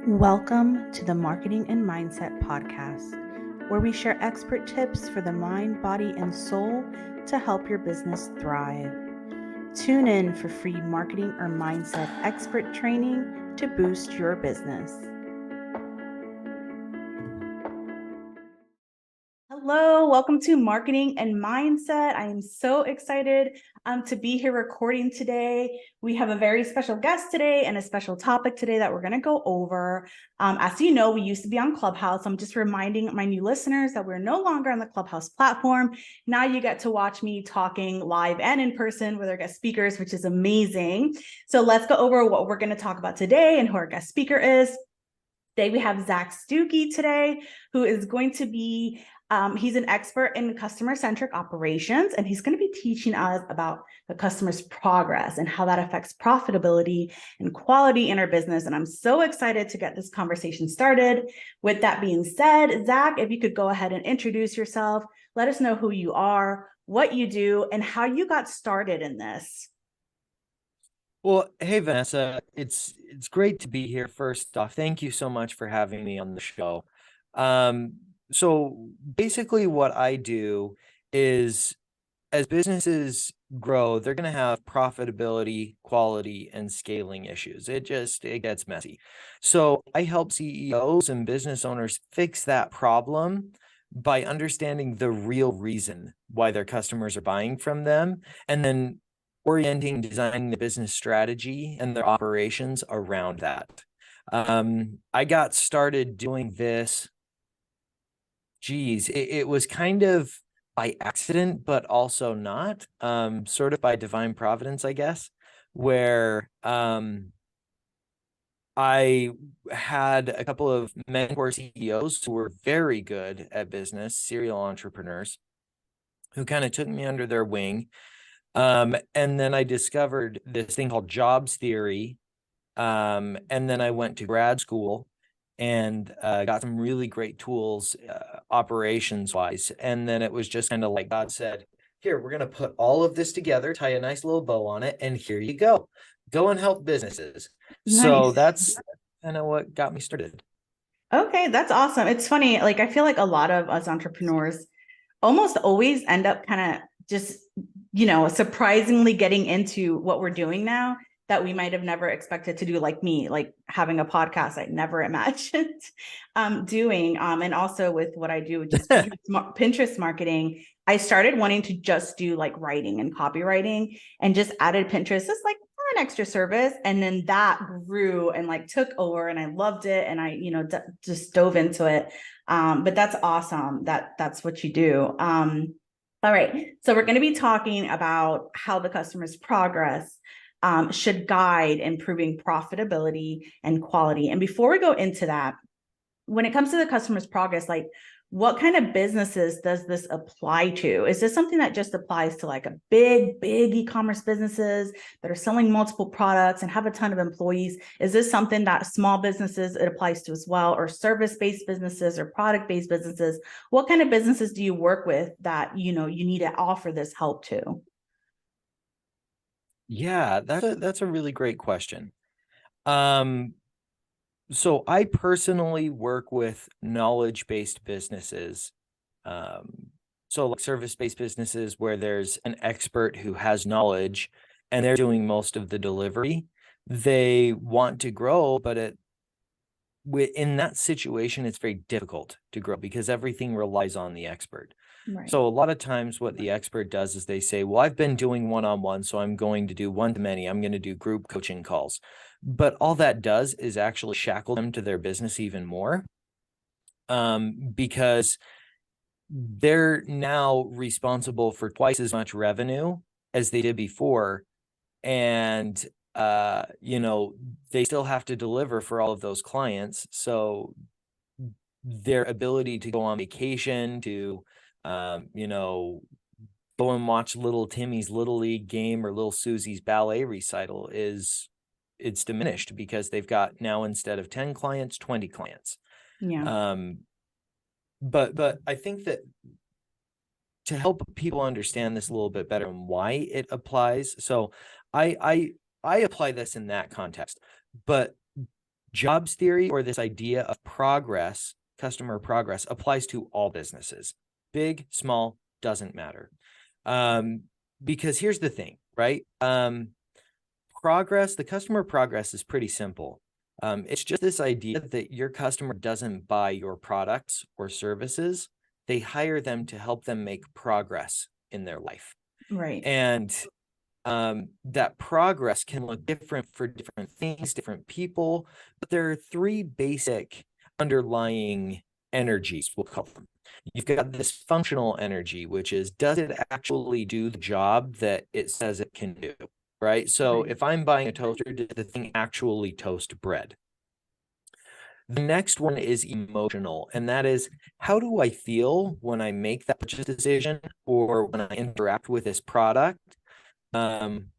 Welcome to the Marketing and Mindset Podcast, where we share expert tips for the mind, body, and soul to help your business thrive. Tune in for free marketing or mindset expert training to boost your business. Hello, welcome to Marketing and Mindset. I am so excited to be here recording today. We have a very special guest today and a special topic today that we're going to go over. As you know, we used to be on Clubhouse. I'm just reminding my new listeners that we're no longer on the Clubhouse platform. Now you get to watch me talking live and in person with our guest speakers, which is amazing. So let's go over what we're going to talk about today and who our guest speaker is. Today we have Zac Stucki today, who is going to be he's an expert in customer-centric operations, and he's going to be teaching us about the customer's progress and how that affects profitability and quality in our business. And I'm so excited to get this conversation started. With that being said, Zac, if you could go ahead and introduce yourself, let us know who you are, what you do, and how you got started in this. Well, hey, Vanessa, it's great to be here. First off, thank you so much for having me on the show. So basically what I do is as businesses grow, they're going to have profitability, quality, and scaling issues. It gets messy. So I help CEOs and business owners fix that problem by understanding the real reason why their customers are buying from them, and then orienting, designing the business strategy and their operations around that. I got started doing this. It was kind of by accident, but also not, sort of by divine providence, I guess, where I had a couple of mentor CEOs who were very good at business, serial entrepreneurs, who kind of took me under their wing. And then I discovered this thing called jobs theory. And then I went to grad school and got some really great tools, operations wise. And then it was just kind of like God said, here, we're going to put all of this together, tie a nice little bow on it, and here you go. Go and help businesses. Nice. So that's kind of what got me started. Okay, that's awesome. It's funny, like I feel like a lot of us entrepreneurs almost always end up kind of just, surprisingly getting into what we're doing now that we might have never expected to do, like me, like having a podcast I never imagined doing. And also with what I do, just Pinterest marketing, I started wanting to just do like writing and copywriting and just added Pinterest as like an extra service. And then that grew and like took over and I loved it. And I, just dove into it. But that's awesome. That's what you do. All right. So we're going to be talking about how the customer's progress should guide improving profitability and quality. And before we go into that, when it comes to the customer's progress, like what kind of businesses does this apply to? Is this something that just applies to like a big e-commerce businesses that are selling multiple products and have a ton of employees? Is this something that small businesses it applies to as well, or service-based businesses or product-based businesses? What kind of businesses do you work with that, you need to offer this help to? Yeah, that's a really great question. So I personally work with knowledge-based businesses. So like service-based businesses where there's an expert who has knowledge and they're doing most of the delivery. They want to grow, but in that situation, it's very difficult to grow because everything relies on the expert. Right. So a lot of times what the expert does is they say, well, I've been doing one-on-one, so I'm going to do one-to-many. I'm going to do group coaching calls. But all that does is actually shackle them to their business even more, because they're now responsible for twice as much revenue as they did before. And, they still have to deliver for all of those clients. So their ability to go on vacation, to, go and watch little Timmy's Little League game or little Susie's ballet recital it's diminished because they've got now, instead of 10 clients, 20 clients. Yeah. But I think that to help people understand this a little bit better and why it applies. So I apply this in that context, but Jobs theory, or this idea of progress, customer progress, applies to all businesses. Big, small, doesn't matter. Because here's the thing, right? The customer progress is pretty simple. It's just this idea that your customer doesn't buy your products or services. They hire them to help them make progress in their life. Right. And that progress can look different for different things, different people, but there are three basic underlying energies, we'll call them. You've got this functional energy, which is, does it actually do the job that it says it can do, right? So if I'm buying a toaster, does the thing actually toast bread? The next one is emotional, and that is, how do I feel when I make that purchase decision or when I interact with this product? And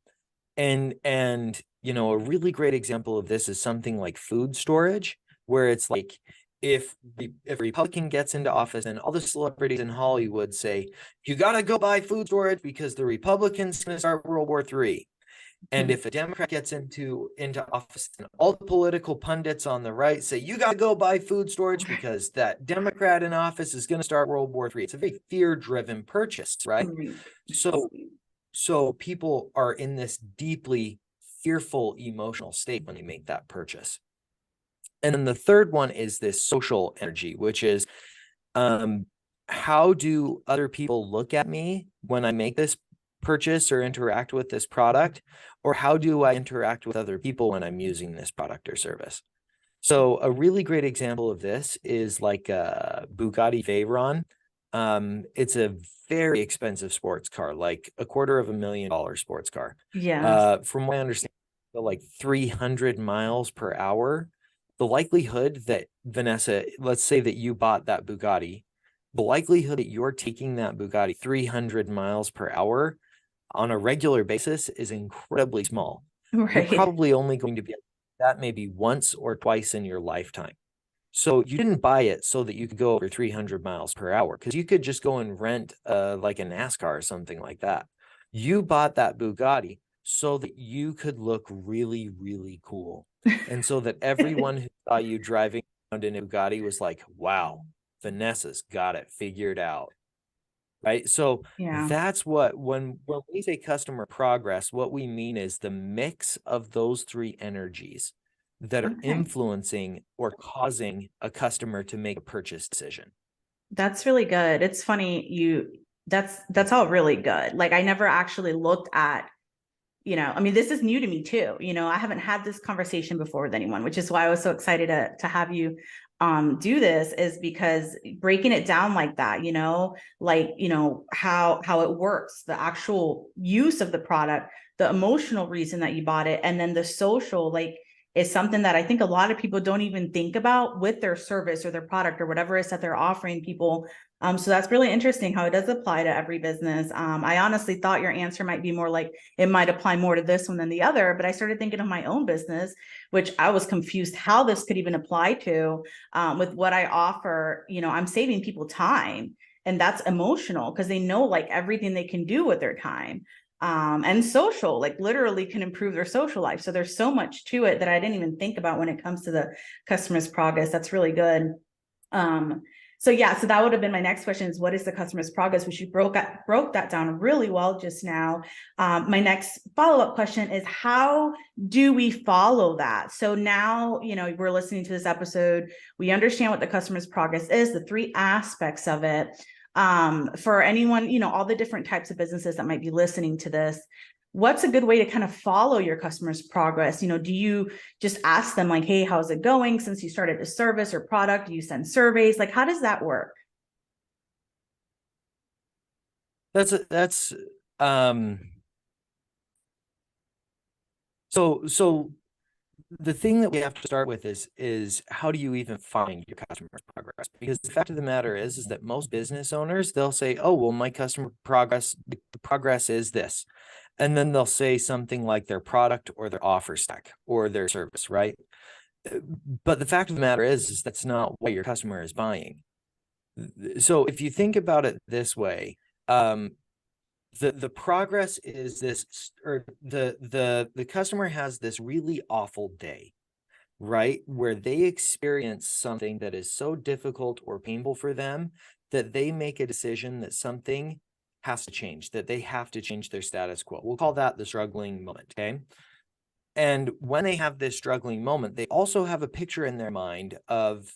you know, a really great example of this is something like food storage, where it's like, if a Republican gets into office and all the celebrities in Hollywood say, you got to go buy food storage because the Republicans going to start World War III. And if a Democrat gets into office and all the political pundits on the right say, you got to go buy food storage because that Democrat in office is going to start World War III. It's a very fear-driven purchase, right? So people are in this deeply fearful emotional state when they make that purchase. And then the third one is this social energy, which is, how do other people look at me when I make this purchase or interact with this product? Or how do I interact with other people when I'm using this product or service? So a really great example of this is like a Bugatti Veyron. It's a very expensive sports car, like $250,000 sports car. Yeah. From what I understand, like 300 miles per hour. The likelihood that, Vanessa, let's say that you bought that Bugatti, the likelihood that you're taking that Bugatti 300 miles per hour on a regular basis is incredibly small. You're Right. probably only going to be that maybe once or twice in your lifetime. So you didn't buy it so that you could go over 300 miles per hour, because you could just go and rent like a NASCAR or something like that. You bought that Bugatti so that you could look really, really cool. And so that everyone who saw you driving around in a Bugatti was like, wow, Vanessa's got it figured out. Right. So Yeah. that's what, when we say customer progress, what we mean is the mix of those three energies that are Okay. influencing or causing a customer to make a purchase decision. That's really good. It's funny that's all really good. Like I never actually looked at, I mean, this is new to me too. I haven't had this conversation before with anyone, which is why I was so excited to have you do this, is because breaking it down like that, like, how it works, the actual use of the product, the emotional reason that you bought it, and then the social, like, is something that I think a lot of people don't even think about with their service or their product or whatever it is that they're offering people. So that's really interesting how it does apply to every business. I honestly thought your answer might be more like it might apply more to this one than the other, but I started thinking of my own business, which I was confused how this could even apply to. With what I offer, I'm saving people time, and that's emotional because they know like everything they can do with their time. And social, like literally can improve their social life. So there's so much to it that I didn't even think about when it comes to the customer's progress. That's really good. So yeah, so that would have been my next question, is what is the customer's progress, which you broke that down really well just now. My next follow-up question is, how do we follow that? So now, we're listening to this episode, we understand what the customer's progress is, the three aspects of it. For anyone, all the different types of businesses that might be listening to this, what's a good way to kind of follow your customer's progress? Do you just ask them like, hey, how's it going since you started the service or product? Do you send surveys? Like, how does that work? That's um so the thing that we have to start with is how do you even find your customer's progress? Because the fact of the matter is that most business owners, they'll say, oh, well, my customer progress, the progress is this. And then they'll say something like their product or their offer stack or their service, right? But the fact of the matter is that's not what your customer is buying. So if you think about it this way, the progress is this, or the customer has this really awful day. right? Where they experience something that is so difficult or painful for them that they make a decision that something has to change, that they have to change their status quo. We'll call that the struggling moment, okay? And when they have this struggling moment, they also have a picture in their mind of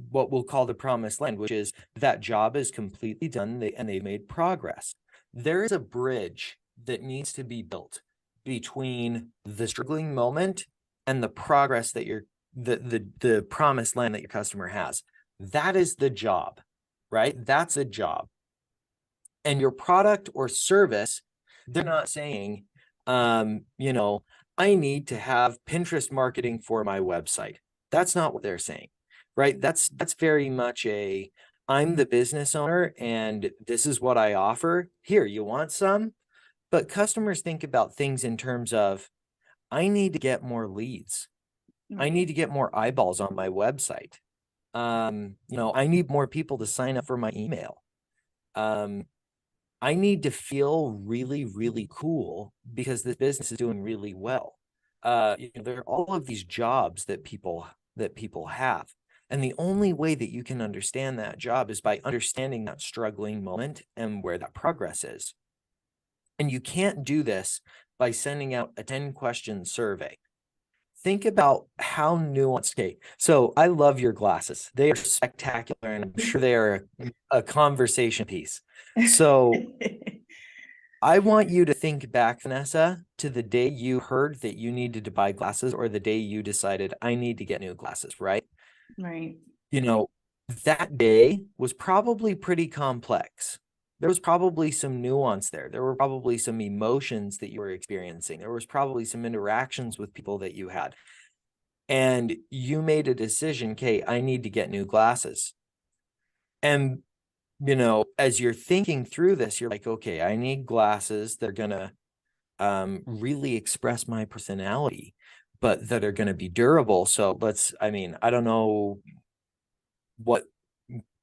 what we'll call the promised land, which is that job is completely done and they've made progress. There is a bridge that needs to be built between the struggling moment and the progress that the promised land that your customer has. That is the job, right? That's a job. And your product or service, they're not saying, you know, I need to have Pinterest marketing for my website. That's not what they're saying, right? That's very much a, I'm the business owner and this is what I offer. Here, you want some? But customers think about things in terms of, I need to get more leads. I need Right. to get more eyeballs on my website. You know, I need more people to sign up for my email. Um, I need to feel really, really cool because this business is doing really well. You know, there are all of these jobs that people have. And the only way that you can understand that job is by understanding that struggling moment and where that progress is. And you can't do this by sending out a 10-question survey. Think about how nuanced. Okay, so I love your glasses. They are spectacular, and I'm sure they are a conversation piece. So I want you to think back, Vanessa, to the day you heard that you needed to buy glasses or the day you decided I need to get new glasses, right? Right. You know, that day was probably pretty complex. There was probably some nuance there. There were probably some emotions that you were experiencing. There was probably some interactions with people that you had. And you made a decision, okay, I need to get new glasses. And, you know, as you're thinking through this, you're like, okay, I need glasses. They're going to really express my personality, but that are going to be durable. So I mean, I don't know what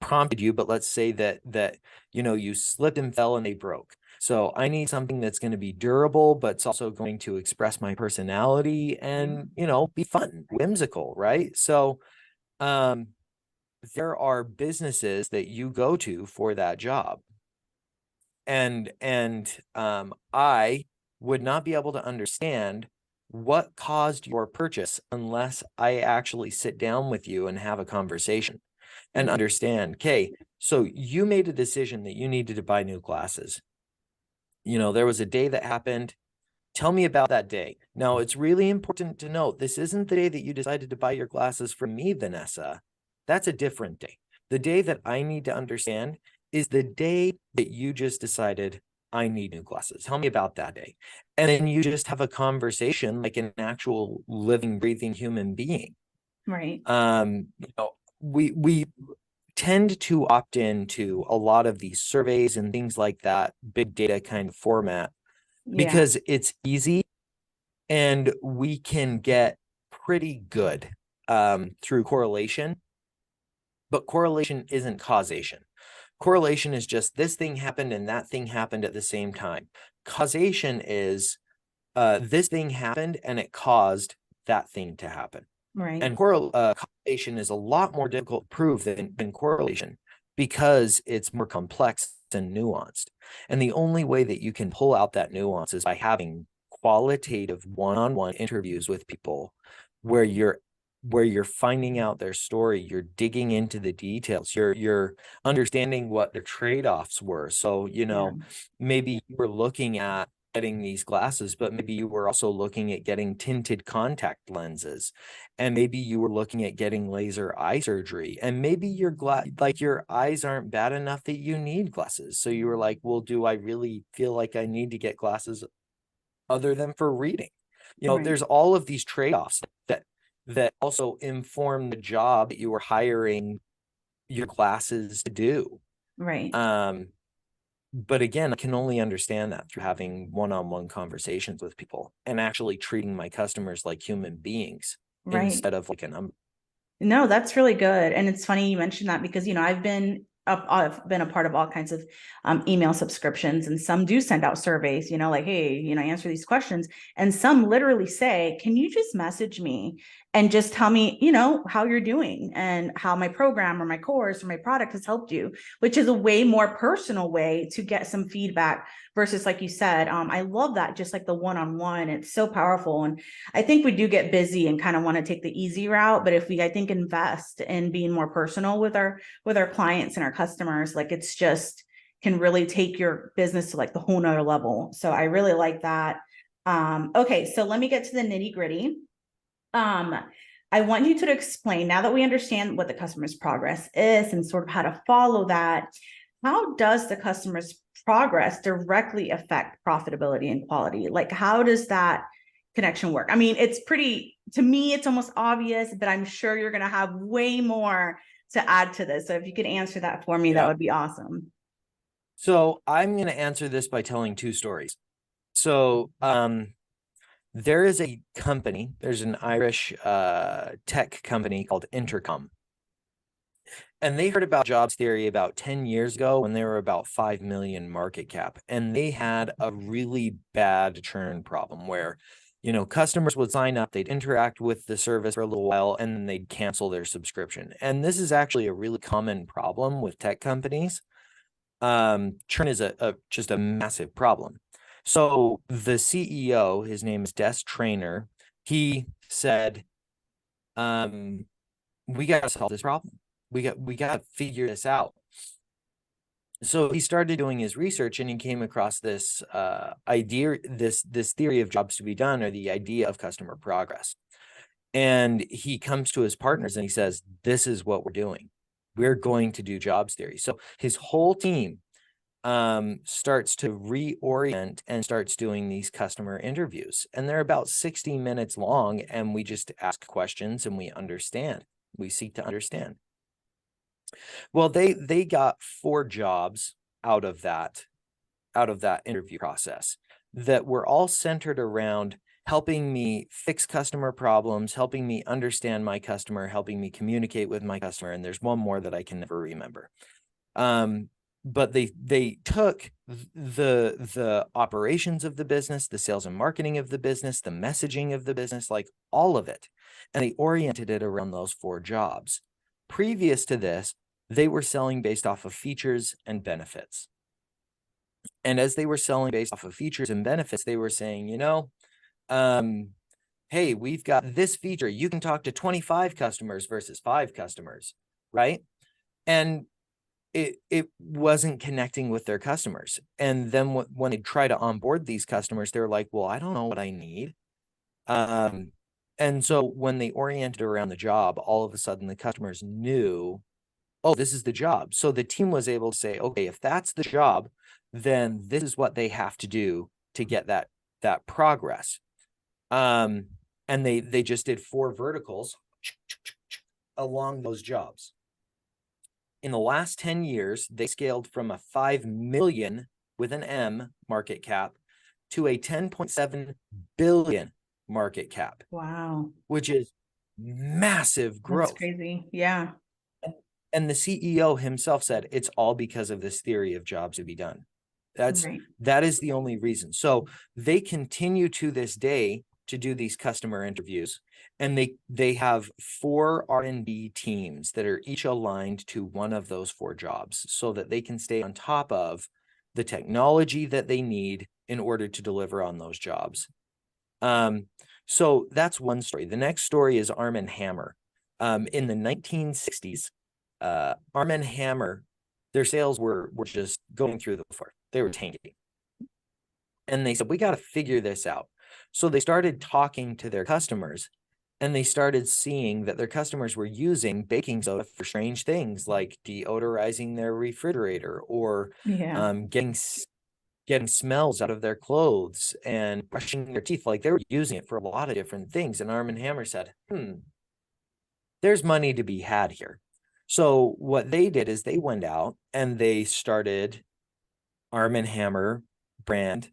prompted you, but let's say that, you know, you slipped and fell and they broke. So I need something that's going to be durable, but it's also going to express my personality and, you know, be fun, whimsical, right? So, um, there are businesses that you go to for that job. And I would not be able to understand what caused your purchase unless I actually sit down with you and have a conversation and Right. understand, okay, so you made a decision that you needed to buy new glasses. You know, there was a day that happened. Tell me about that day. Now, it's really important to note this isn't the day that you decided to buy your glasses from me, Vanessa. That's a different day. The day that I need to understand is the day that you just decided I need new glasses. Tell me about that day. And then you just have a conversation like an actual living, breathing human being. Right. You know, we tend to opt into a lot of these surveys and things like that, big data kind of format, Yeah. because it's easy and we can get pretty good through correlation, but correlation isn't causation. Correlation is just this thing happened and that thing happened at the same time. Causation is this thing happened and it caused that thing to happen. Right. And causation is a lot more difficult to prove than correlation because it's more complex and nuanced. And the only way that you can pull out that nuance is by having qualitative one-on-one interviews with people where you're finding out their story, you're digging into the details, you're understanding what their trade-offs were. So, you Yeah. know, maybe you were looking at getting these glasses, but maybe you were also looking at getting tinted contact lenses, and maybe you were looking at getting laser eye surgery, and maybe you're glad like your eyes aren't bad enough that you need glasses. So you were like, well, do I really feel like I need to get glasses other than for reading? You know, Right. there's all of these trade-offs that also inform the job that you were hiring your glasses to do. Right. Um, but again, I can only understand that through having one-on-one conversations with people and actually treating my customers like human beings Right. instead of like an No, that's really good. And it's funny you mentioned that because, I've been I've been a part of all kinds of email subscriptions, and some do send out surveys, like, hey, answer these questions. And some literally say, can you just message me and just tell me, how you're doing and how my program or my course or my product has helped you, which is a way more personal way to get some feedback versus, like you said, I love that, just like the one-on-one. It's so powerful. And I think we do get busy and kind of want to take the easy route, but if we, I think, invest in being more personal with our clients and our customers, like, it's just can really take your business to like the whole nother level. So I really like that. Okay, so let me get to the nitty gritty. I want you to explain, now that we understand what the customer's progress is and sort of how to follow that, how does the customer's progress directly affect profitability and quality? Like, how does that connection work? I mean, it's pretty, to me, it's almost obvious, but I'm sure you're going to have way more to add to this. So if you could answer that for me, that would be awesome. So I'm going to answer this by telling two stories. So there is a company, there's an Irish tech company called Intercom. And they heard about jobs theory about 10 years ago when they were about 5 million market cap. And they had a really bad churn problem where, customers would sign up, they'd interact with the service for a little while, and then they'd cancel their subscription. And this is actually a really common problem with tech companies. Churn is just a massive problem. So the CEO, his name is Des Traynor, he said, we got to solve this problem. We got to figure this out. So he started doing his research, and he came across this idea, this theory of jobs to be done, or the idea of customer progress. And he comes to his partners and he says, this is what we're doing. We're going to do jobs theory. So his whole team starts to reorient and starts doing these customer interviews. And they're about 60 minutes long, and we just ask questions and we seek to understand. Well, they got 4 jobs out of that interview process that were all centered around helping me fix customer problems, helping me understand my customer, helping me communicate with my customer. And there's one more that I can never remember. But they took the operations of the business, the sales and marketing of the business, the messaging of the business, like all of it, and they oriented it around those 4 jobs. Previous to this, they were selling based off of features and benefits. And as they were selling based off of features and benefits, they were saying, hey, we've got this feature. You can talk to 25 customers versus 5 customers, right? And it wasn't connecting with their customers. And then when they try to onboard these customers, they're like, well, I don't know what I need. And so when they oriented around the job, all of a sudden the customers knew, oh, this is the job. So the team was able to say, okay, if that's the job, then this is what they have to do to get that progress. And they just did 4 verticals along those jobs. In the last 10 years, they scaled from a 5 million with an M market cap to a 10.7 billion market cap. Wow. Which is massive growth. That's crazy. Yeah. And the CEO himself said it's all because of this theory of jobs to be done. That is the only reason. So they continue to this day to do these customer interviews, and they have 4 R&D teams that are each aligned to one of those 4 jobs so that they can stay on top of the technology that they need in order to deliver on those jobs. So that's one story. The next story is Arm & Hammer. In the 1960s, Arm & Hammer, their sales were just going through the floor. They were tanking. And they said, we got to figure this out. So they started talking to their customers, and they started seeing that their customers were using baking soda for strange things like deodorizing their refrigerator or getting smells out of their clothes and brushing their teeth. Like, they were using it for a lot of different things. And Arm & Hammer said, there's money to be had here. So what they did is they went out and they started Arm & Hammer brand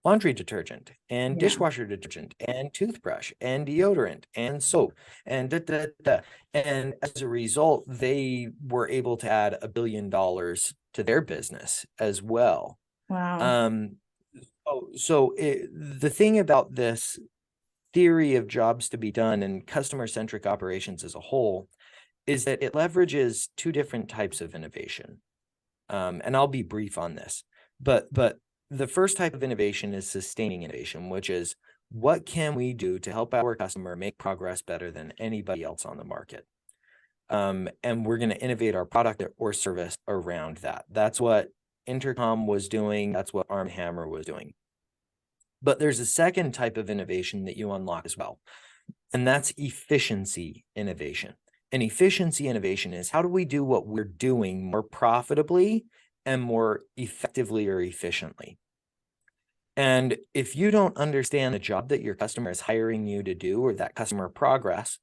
laundry detergent and Yeah. dishwasher detergent and toothbrush and deodorant and soap and da, da, da. And as a result, they were able to add $1 billion to their business as well. Wow. Um, the thing about this theory of jobs to be done and customer-centric operations as a whole is that it leverages two different types of innovation. And I'll be brief on this, but the first type of innovation is sustaining innovation, which is what can we do to help our customer make progress better than anybody else on the market? And we're going to innovate our product or service around that. That's what Intercom was doing. That's what Arm & Hammer was doing. But there's a second type of innovation that you unlock as well, and that's efficiency innovation. And efficiency innovation is how do we do what we're doing more profitably and more effectively or efficiently? And if you don't understand the job that your customer is hiring you to do or that customer progress,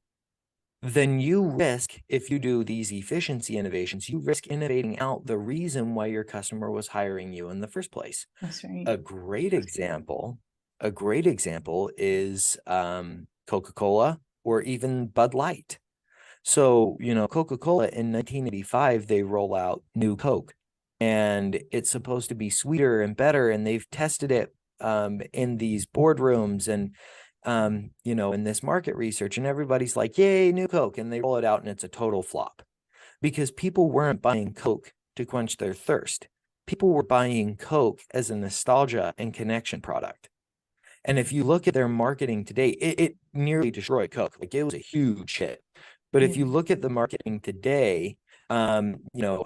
then you risk, if you do these efficiency innovations, you risk innovating out the reason why your customer was hiring you in the first place. That's right. A great example is Coca-Cola or even Bud Light. So, Coca-Cola in 1985, they roll out new Coke, and it's supposed to be sweeter and better. And they've tested it in these boardrooms and, in this market research, and everybody's like, yay, new Coke. And they roll it out and it's a total flop because people weren't buying Coke to quench their thirst. People were buying Coke as a nostalgia and connection product. And if you look at their marketing today, it nearly destroyed Coke. Like, it was a huge hit. But if Yeah. you look at the marketing today, a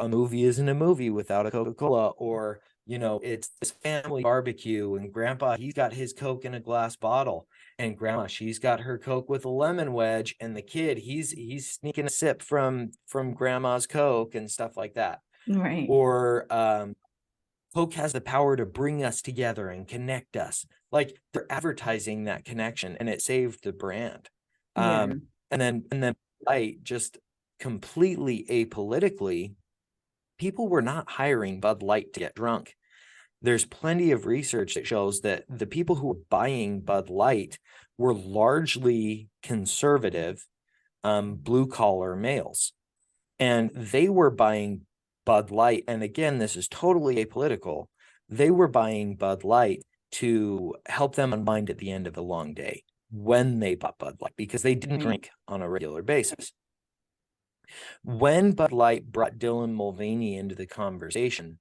movie isn't a movie without a Coca-Cola, or, it's this family barbecue and grandpa, he's got his Coke in a glass bottle, and grandma, she's got her Coke with a lemon wedge, and the kid, he's sneaking a sip from grandma's Coke and stuff like that. Right. Or Coke has the power to bring us together and connect us. Like, they're advertising that connection, and it saved the brand. Yeah. And then Light, just completely apolitically, people were not hiring Bud Light to get drunk. There's plenty of research that shows that the people who were buying Bud Light were largely conservative, blue collar males. And they were buying Bud Light. And again, this is totally apolitical. They were buying Bud Light to help them unwind at the end of a long day when they bought Bud Light, because they didn't Right. drink on a regular basis. When Bud Light brought Dylan Mulvaney into the conversation,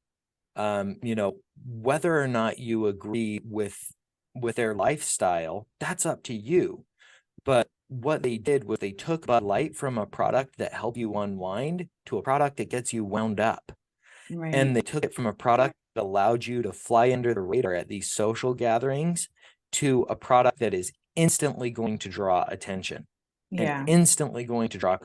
whether or not you agree with their lifestyle, that's up to you. But what they did was they took Bud Light from a product that helped you unwind to a product that gets you wound up. Right. And they took it from a product that allowed you to fly under the radar at these social gatherings to a product that is instantly going to draw attention and Yeah. instantly going to draw.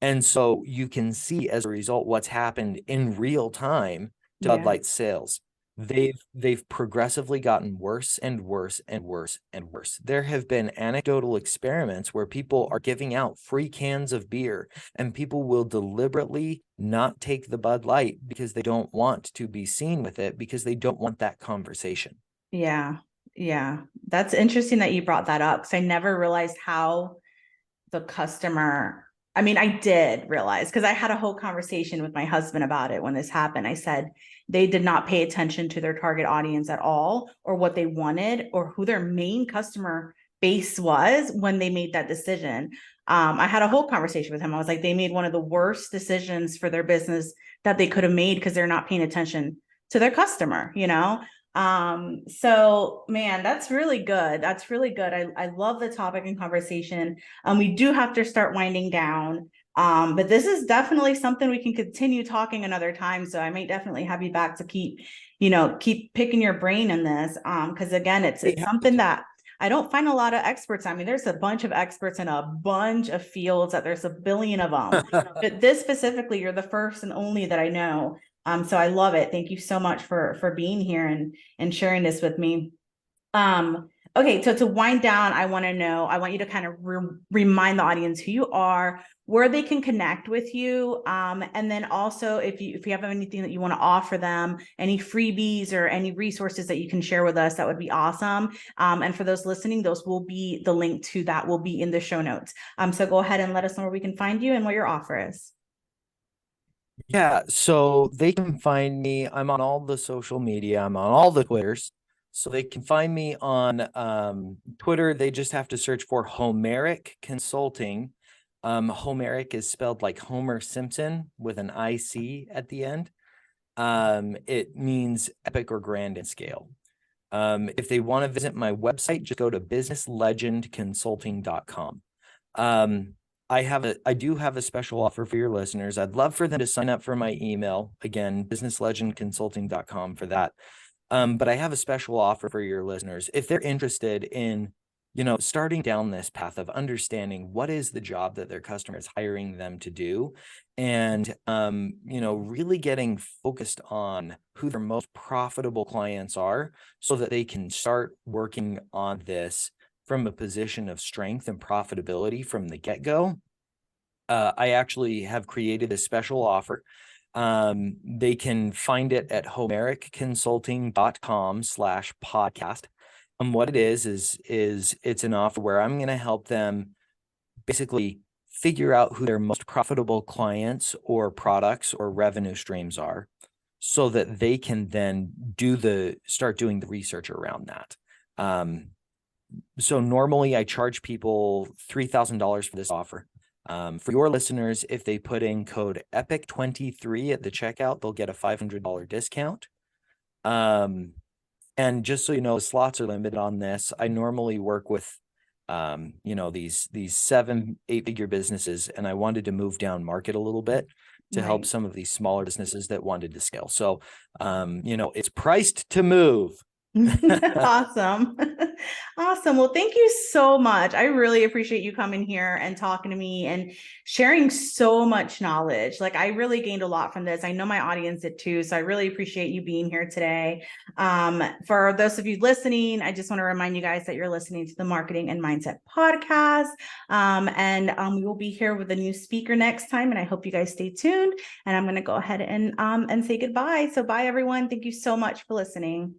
And so you can see as a result what's happened in real time to Bud Yeah. Light sales. They've progressively gotten worse and worse and worse and worse. There have been anecdotal experiments where people are giving out free cans of beer, and people will deliberately not take the Bud Light because they don't want to be seen with it, because they don't want that conversation. Yeah. Yeah. That's interesting that you brought that up, because I never realized how the customer, I mean, I did realize, because I had a whole conversation with my husband about it when this happened. I said they did not pay attention to their target audience at all, or what they wanted, or who their main customer base was when they made that decision. I had a whole conversation with him. I was like, they made one of the worst decisions for their business that they could have made, because they're not paying attention to their customer, so man, that's really good. That's really good. I love the topic and conversation. We do have to start winding down. But this is definitely something we can continue talking another time. So I might definitely have you back to keep picking your brain in this. Because again, it's something that I don't find a lot of experts. I mean, there's a bunch of experts in a bunch of fields, that there's a billion of them. But this specifically, you're the first and only that I know. So I love it. Thank you so much for being here and sharing this with me. Okay, so to wind down, I want you to kind of remind the audience who you are, where they can connect with you, and then also if you have anything that you want to offer them, any freebies or any resources that you can share with us, that would be awesome. And for those listening, the link to that will be in the show notes. So go ahead and let us know where we can find you and what your offer is. Yeah, so they can find me. I'm on all the social media. I'm on all the Twitters. So they can find me on Twitter. They just have to search for Homeric Consulting. Homeric is spelled like Homer Simpson with an IC at the end. It means epic or grand in scale. If they want to visit my website, just go to businesslegendconsulting.com. I do have a special offer for your listeners. I'd love for them to sign up for my email. Again, businesslegendconsulting.com for that. But I have a special offer for your listeners. If they're interested in, starting down this path of understanding what is the job that their customer is hiring them to do, and, really getting focused on who their most profitable clients are so that they can start working on this from a position of strength and profitability from the get-go. I actually have created a special offer. They can find it at homericconsulting.com/podcast. And what it is it's an offer where I'm going to help them basically figure out who their most profitable clients or products or revenue streams are so that they can then start doing the research around that. So normally I charge people $3,000 for this offer. For your listeners, if they put in code EPIC23 at the checkout, they'll get a $500 discount. And just so you know, slots are limited on this. I normally work with, these 7-8 figure businesses, and I wanted to move down market a little bit to help Right. some of these smaller businesses that wanted to scale. So, it's priced to move. Awesome. Awesome. Well, thank you so much. I really appreciate you coming here and talking to me and sharing so much knowledge. Like, I really gained a lot from this. I know my audience did too. So I really appreciate you being here today. For those of you listening, I just want to remind you guys that you're listening to the Marketing and Mindset podcast. And we will be here with a new speaker next time. And I hope you guys stay tuned. And I'm going to go ahead and say goodbye. So bye, everyone. Thank you so much for listening.